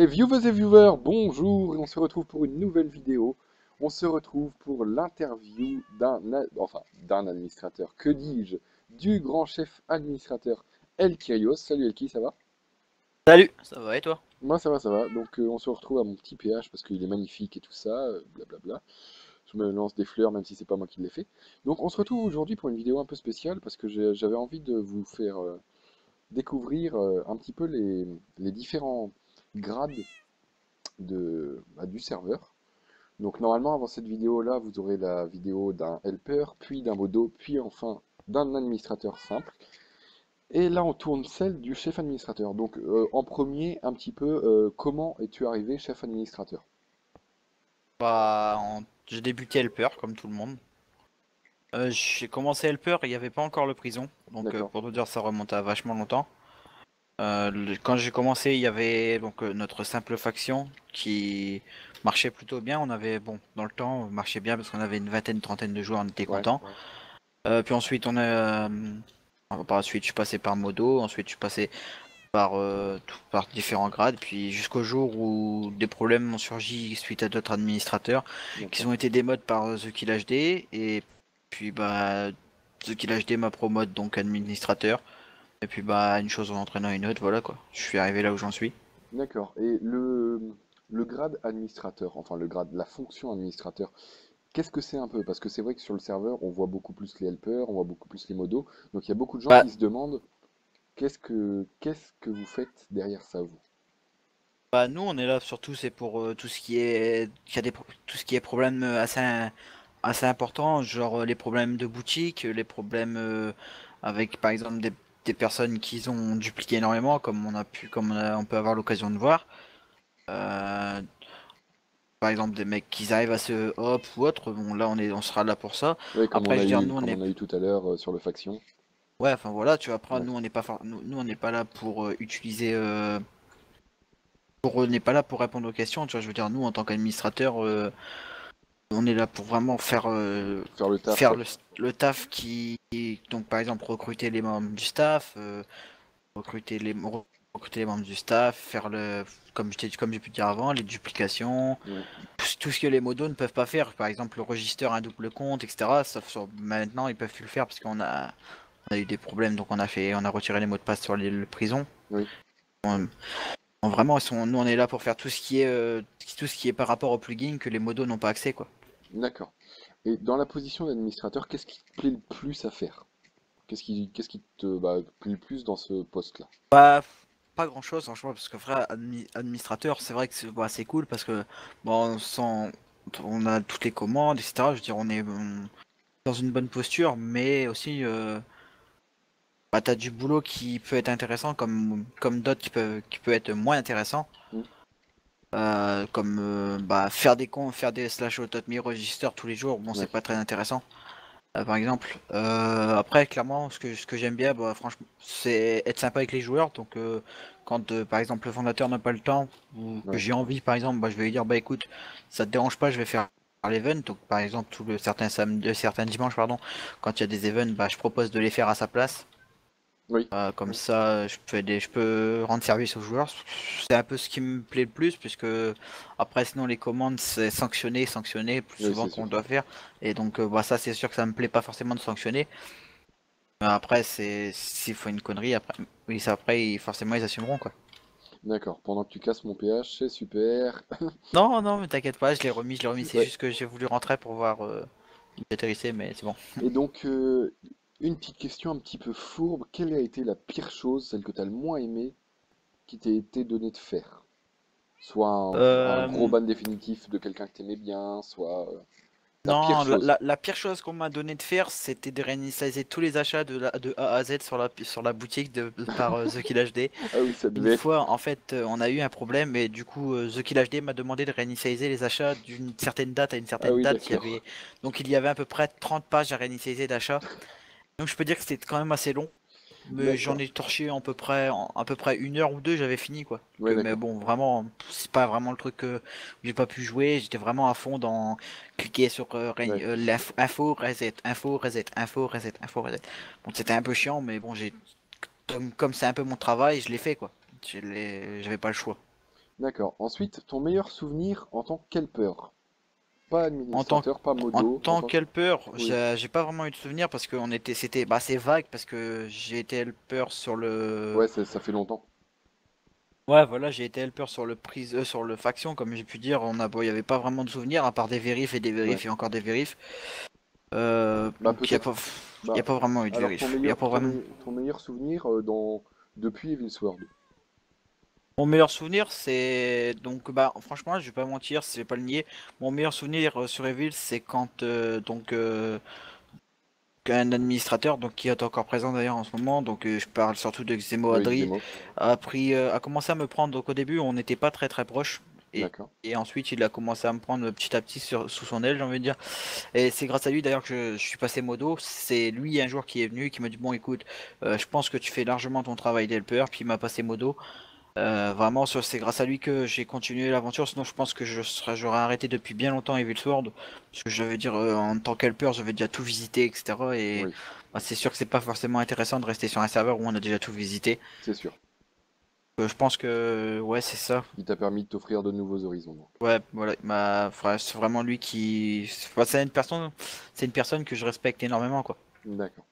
Et viewers et viewers, bonjour, et on se retrouve pour une nouvelle vidéo. On se retrouve pour l'interview d'un administrateur, que dis-je, du grand chef administrateur El Kyrios. Salut Elki, ça va? Salut, ça va et toi? Moi ça va, ça va. Donc on se retrouve à mon petit PH parce qu'il est magnifique et tout ça, blablabla. Je me lance des fleurs même si c'est pas moi qui l'ai fait. Donc on se retrouve aujourd'hui pour une vidéo un peu spéciale parce que j'avais envie de vous faire découvrir un petit peu les différents grades du serveur. Donc normalement, avant cette vidéo-là, vous aurez la vidéo d'un helper, puis d'un modo, puis enfin d'un administrateur simple. Et là, on tourne celle du chef administrateur. Donc en premier, un petit peu, comment es-tu arrivé chef administrateur? J'ai débuté Helper comme tout le monde. J'ai commencé Helper, il n'y avait pas encore le prison, donc D'accord. pour te dire ça remonte à vachement longtemps. Quand j'ai commencé, il y avait donc notre simple faction qui marchait plutôt bien. On avait bon dans le temps marchait bien parce qu'on avait une vingtaine, trentaine de joueurs, on était Ouais. content. Puis ensuite par la suite je suis passé par Modo, ensuite je suis passé par différents grades, puis jusqu'au jour où des problèmes ont surgi suite à d'autres administrateurs, qui D'accord. ont été démod par The Kill HD, et puis The Kill HD m'a promote donc administrateur, et puis une chose en entraînant une autre, voilà quoi. Je suis arrivé là où j'en suis. D'accord. Et le grade administrateur, enfin le grade, la fonction administrateur, qu'est-ce que c'est un peu? Parce que c'est vrai que sur le serveur, on voit beaucoup plus les helpers, on voit beaucoup plus les modos. Donc il y a beaucoup de gens Bah, qui se demandent qu'est-ce que vous faites derrière ça, vous? nous on est là surtout c'est pour tout ce qui est, qu'il y a tout ce qui est problème assez important, genre les problèmes de boutique, les problèmes avec par exemple des personnes qui ont dupliqué énormément, comme on peut avoir l'occasion de voir. Euh, Par exemple des mecs qui arrivent à se hop ou autre, bon là on sera là pour ça. Oui, Après je veux dire nous on comme est, on a eu tout à l'heure sur le faction. ouais enfin voilà tu vois après Ouais. nous on n'est pas nous on n'est pas là pour utiliser on n'est pas là pour répondre aux questions, tu vois, je veux dire nous en tant qu'administrateur on est là pour vraiment Faire le taf, faire quoi. le taf donc par exemple recruter les membres du staff, recruter les recruter les membres du staff, faire comme j'ai pu dire avant, les duplications, Ouais. tout ce que les modos ne peuvent pas faire, par exemple le register un double compte, etc. Sauf maintenant ils peuvent plus le faire parce on a eu des problèmes, donc on a retiré les mots de passe sur les prisons. Oui, Vraiment nous on est là pour faire tout ce qui est par rapport au plugin que les modos n'ont pas accès quoi. d'accord. Et dans la position d'administrateur, qu'est-ce qui te plaît le plus à faire? Qu'est-ce qui te plaît le plus dans ce poste-là? Pas pas grand chose franchement parce que vrai administrateur c'est vrai que c'est cool parce que bon on a toutes les commandes etc. Je veux dire on est dans une bonne posture mais aussi t'as du boulot qui peut être intéressant comme d'autres qui peut être moins intéressant. Hmm. Comme faire des slash automate register tous les jours, bon c'est Ouais. pas très intéressant. Par exemple, après clairement ce que j'aime bien, franchement, c'est être sympa avec les joueurs. Donc quand par exemple le fondateur n'a pas le temps ou que Ouais. j'ai envie par exemple, je vais lui dire bah écoute, ça te dérange pas, je vais faire l'event. Donc par exemple certains dimanches pardon, quand il y a des events, je propose de les faire à sa place. Oui. Comme ça, je peux rendre service aux joueurs. C'est un peu ce qui me plaît le plus, puisque après, sinon, les commandes, c'est sanctionner plus Oui, souvent c'est qu'on sûr. doit faire. Et donc, ça, c'est sûr que ça me plaît pas forcément de sanctionner. Mais après, s'il faut une connerie, forcément, ils assumeront, quoi. D'accord. Pendant que tu casses mon PH, c'est super. Non, non, mais t'inquiète pas, je l'ai remis. C'est Ouais. juste que j'ai voulu rentrer pour voir il atterrissait, mais c'est bon. Et donc, une petite question un petit peu fourbe. Quelle a été la pire chose, celle que tu as le moins aimée, qui t'ait été donnée de faire? Soit un gros Euh, ban définitif de quelqu'un que t'aimais bien, soit la pire Non, chose. la pire chose qu'on m'a donné de faire, c'était de réinitialiser tous les achats de A à Z sur la boutique par The Kill HD. Ah oui, ça Une devait être. fois, en fait, on a eu un problème et du coup, The Kill HD m'a demandé de réinitialiser les achats d'une certaine date à une Ah certaine oui, date. d'accord. Donc il y avait à peu près 30 pages à réinitialiser d'achats. Donc je peux dire que c'était quand même assez long. Mais j'en D'accord. ai torché en à peu près une heure ou deux, j'avais fini quoi. Ouais, Mais d'accord. bon, vraiment, c'est pas vraiment le truc où j'ai pas pu jouer. J'étais vraiment à fond dans cliquer sur Ouais. info, reset, info, reset, info, reset, info, reset. Bon, c'était un peu chiant, mais bon, comme c'est un peu mon travail, je l'ai fait quoi. J'avais pas le choix. D'accord. Ensuite, ton meilleur souvenir en tant qu'helper. Pas En tant, administrateur, pas en modo, en tant tant que... qu'helper, Oui. j'ai pas vraiment eu de souvenir parce que c'était, bah, c'est vague parce que j'ai été helper sur le, Ouais, ça fait longtemps. ouais, voilà, j'ai été helper sur le sur le faction, comme j'ai pu dire. Bon, il y avait pas vraiment de souvenirs à part des vérifs et des Ouais. vérifs et encore des vérifs. Bah Donc peut-être. il y a Bah, pas vraiment eu de alors vérifs. Il y a pas vraiment. ton meilleur souvenir depuis Evilsword. Mon meilleur souvenir, c'est donc bah franchement, je vais pas mentir, je vais pas le nier. Mon meilleur souvenir sur Evil, c'est quand qu'un administrateur, donc qui est encore présent d'ailleurs en ce moment, donc je parle surtout de Xemo Oui, Adri, Xemo. a commencé à me prendre. Donc au début, on n'était pas très très proches. D'accord. Et ensuite, il a commencé à me prendre petit à petit sous son aile, j'ai envie de dire. Et c'est grâce à lui d'ailleurs que je suis passé modo. C'est lui un jour qui est venu, qui m'a dit bon écoute, je pense que tu fais largement ton travail d'helper, puis il m'a passé modo. Vraiment, c'est grâce à lui que j'ai continué l'aventure. Sinon, je pense que j'aurais arrêté depuis bien longtemps Evil Sword. Parce que je veux dire, en tant qu'helper, j'avais déjà tout visité, etc. Et Oui, bah, c'est sûr que c'est pas forcément intéressant de rester sur un serveur où on a déjà tout visité. c'est sûr. Je pense que, ouais, c'est ça. Il t'a permis de t'offrir de nouveaux horizons, donc. Ouais, voilà, c'est vraiment lui qui. Enfin, c'est une personne que je respecte énormément, quoi. D'accord.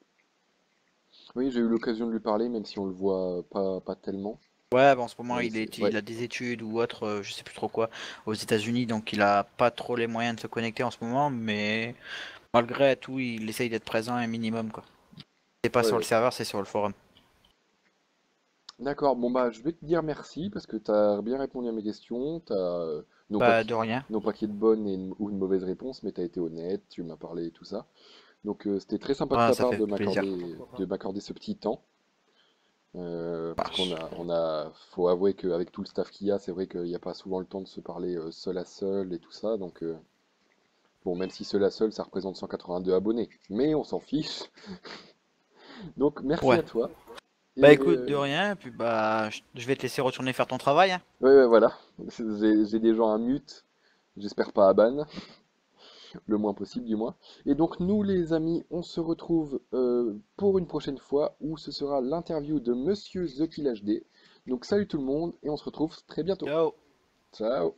Oui, j'ai eu l'occasion de lui parler, même si on le voit pas tellement. Ouais, bah, en ce moment, Ouais, il a des études ou autre, je sais plus trop quoi, aux États-Unis, donc il a pas trop les moyens de se connecter en ce moment, mais malgré tout, il essaye d'être présent un minimum, quoi. C'est pas ouais, sur le ouais. serveur, c'est sur le forum. D'accord, bon bah je vais te dire merci parce que tu as bien répondu à mes questions. Non pas Pas de qu'il rien. non pas qu'il y ait de bonnes ou de mauvaises réponses, mais tu as été honnête, tu m'as parlé et tout ça. Donc c'était très sympa de Ah, ta ça part fait plaisir. de m'accorder ce petit temps. Parce Marche. faut avouer qu'avec tout le staff qu'il y a, c'est vrai qu'il n'y a pas souvent le temps de se parler seul à seul et tout ça. Donc bon, même si seul à seul, ça représente 182 abonnés, mais on s'en fiche. Donc merci Ouais. à toi. Bah Et écoute, de rien, puis bah je vais te laisser retourner faire ton travail, hein. ouais, ouais, voilà, j'ai des gens à mute, j'espère pas à ban. Le moins possible du moins. Et donc nous les amis, on se retrouve pour une prochaine fois où ce sera l'interview de Monsieur The Kill HD. Donc salut tout le monde et on se retrouve très bientôt. Ciao. Ciao!